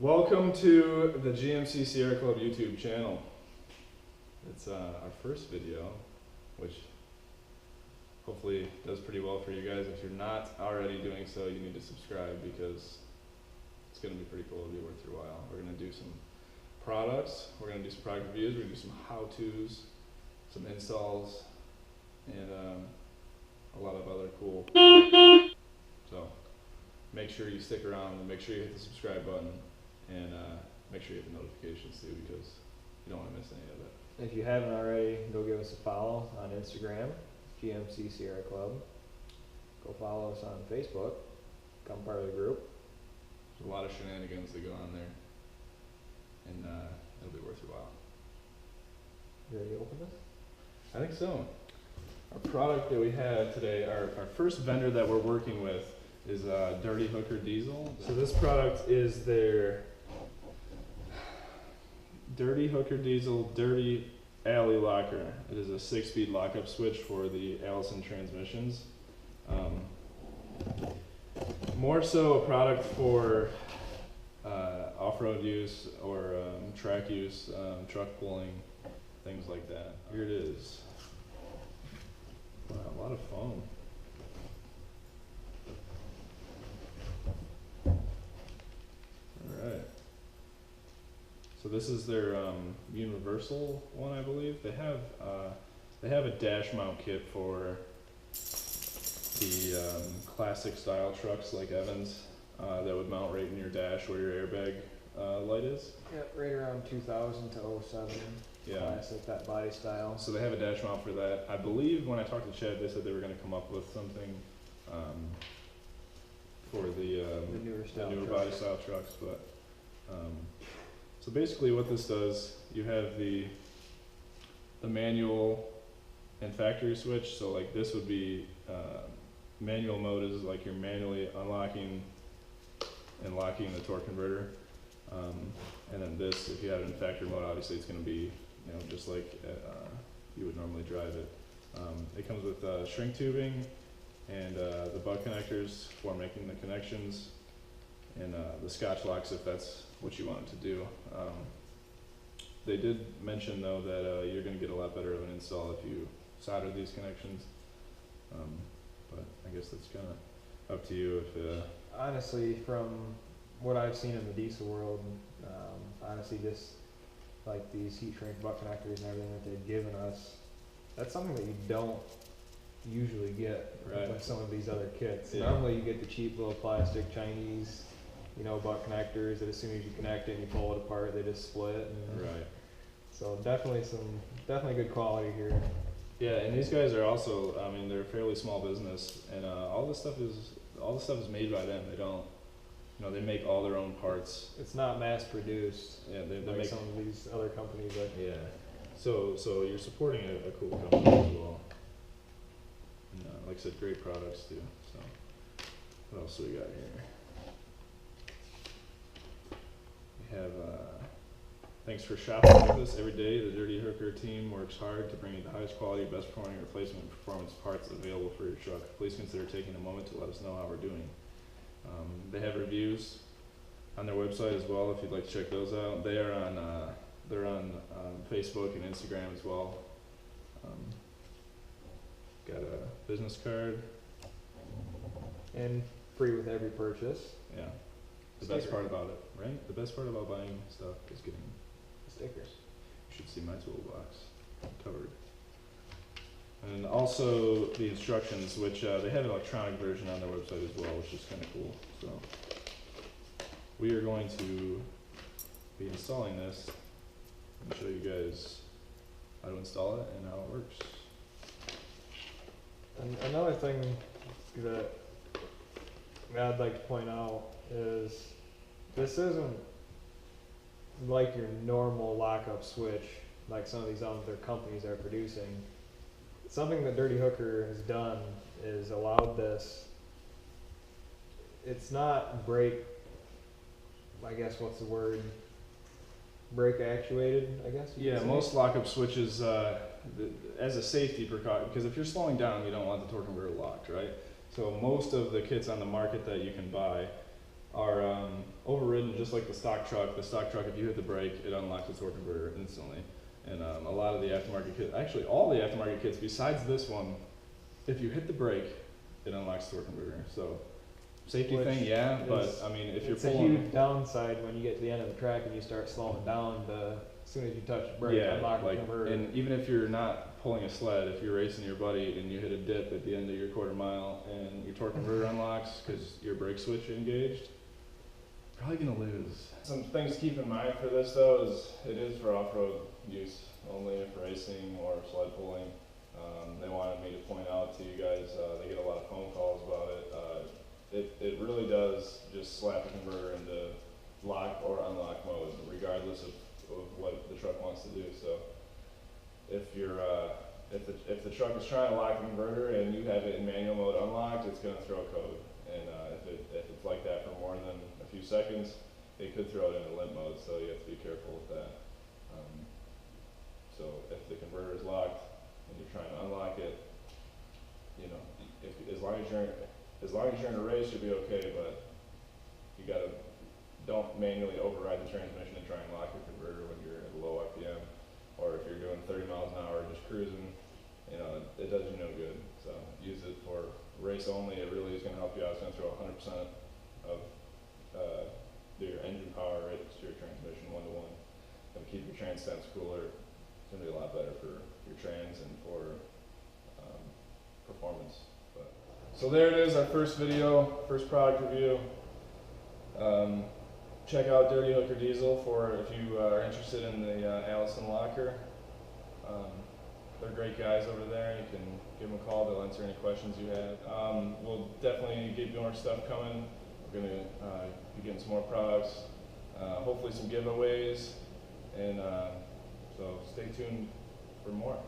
Welcome to the GMC Sierra Club YouTube channel. It's our first video, which hopefully does pretty well for you guys. If you're not already doing so, you need to subscribe because it's going to be pretty cool. It'll be worth your while. We're going to do some products, we're going to do some product reviews, we're going to do some how-tos, some installs, and a lot of other cool stuff. So make sure you stick around and make sure you hit the subscribe button. And make sure you hit the notifications too, because you don't want to miss any of it. If you haven't already, go give us a follow on Instagram, GMC Sierra Club. Go follow us on Facebook, become part of the group. There's a lot of shenanigans that go on there, and it'll be worth your while. You ready to open this? I think so. Our product that we have today, our first vendor that we're working with is Dirty Hooker Diesel. So this product is their Dirty Hooker Diesel Dirty Alli-Locker. It is a 6-speed lockup switch for the Allison transmissions. More so a product for off-road use or track use, truck pulling, things like that. Here it is. Wow, a lot of foam. Alright. So this is their universal one, I believe. They have a dash mount kit for the classic style trucks like Evans that would mount right in your dash where your airbag light is. Yep, right around 2000 to 07. Yeah. Classic, that body style. So they have a dash mount for that. I believe when I talked to Chad, they said they were going to come up with something for the newer body style trucks. But so basically, what this does, you have the manual and factory switch. So like this would be manual mode is like you're manually unlocking and locking the torque converter, and then this, if you have it in factory mode, obviously it's going to be just like you would normally drive it. It comes with shrink tubing and the butt connectors for making the connections, and the Scotch locks if that's what you want it to do. They did mention though that you're going to get a lot better of an install if you solder these connections, but I guess that's kind of up to you. If honestly, from what I've seen in the diesel world, honestly, just like these heat shrink butt connectors and everything that they've given us, that's something that you don't usually get with some of these other kits. Yeah. Normally you get the cheap little plastic Chinese, butt connectors that as soon as you connect it and you pull it apart, they just split. And right. So definitely good quality here. Yeah, and these guys are also, I mean, they're a fairly small business, and all this stuff is made by them. They don't, they make all their own parts. It's not mass produced. Yeah, they like make some of these other companies. Yeah. So you're supporting a cool company as well. And, like I said, great products too. So what else do we got here? We have thanks for shopping with us every day. The Dirty Hooker team works hard to bring you the highest quality, best performing replacement performance parts available for your truck. Please consider taking a moment to let us know how we're doing. They have reviews on their website as well if you'd like to check those out. They're on Facebook and Instagram as well. Got a business card. And free with every purchase. Yeah. The best part about it, right? The best part about buying stuff is getting stickers. You should see my toolbox covered. And also the instructions, which they have an electronic version on their website as well, which is kind of cool. So we are going to be installing this and show you guys how to install it and how it works. And another thing that I'd like to point out is this isn't like your normal lockup switch like some of these other companies are producing. Something that Dirty Hooker has done is allowed this. It's not brake, I guess what's the word? Brake actuated, I guess. Yeah, most lockup switches, as a safety precaution, because if you're slowing down, you don't want the torque converter locked, right? So most of the kits on the market that you can buy are overridden just like the stock truck. The stock truck, if you hit the brake, it unlocks the torque converter instantly. And a lot of the aftermarket kits, actually all the aftermarket kits besides this one, if you hit the brake, it unlocks the torque converter. So safety Which thing, yeah, but is- I mean, if you're It's a pulling, huge downside when you get to the end of the track and you start slowing down. As soon as you touch the brake, yeah, unlock the like, converter. and even if you're not pulling a sled, if you're racing your buddy and you hit a dip at the end of your quarter mile and your torque converter unlocks because your brake switch engaged, probably gonna lose. Some things to keep in mind for this though is it is for off-road use only, for racing or sled pulling. They wanted me to point out to you guys, they get a lot of phone calls about it. It really does just slap the converter into lock or unlock mode, regardless of what the truck wants to do. So if you're if the truck is trying to lock the converter and you have it in manual mode unlocked, it's going to throw a code. And if it's like that for more than a few seconds, it could throw it into limp mode. So you have to be careful with that. So if the converter is locked and you're trying to unlock it, you know, as long as you're in a race, you'll be okay. But you don't manually override the transmission and try and lock your converter when you're at low RPM, or if you're doing 30 miles an hour just cruising, you know, it does you no good. So use it for race only. It really is going to help you out. It's going to throw 100% of your engine power right to your transmission 1-to-1. Going to keep your trans temps cooler. It's going to be a lot better for your trans and for performance. But. So there it is, our first video, first product review. Check out Dirty Hooker Diesel if you are interested in the Allison locker. They're great guys over there. You can give them a call. They'll answer any questions you have. We'll definitely get more stuff coming. We're going to be getting some more products, hopefully some giveaways, and so stay tuned for more.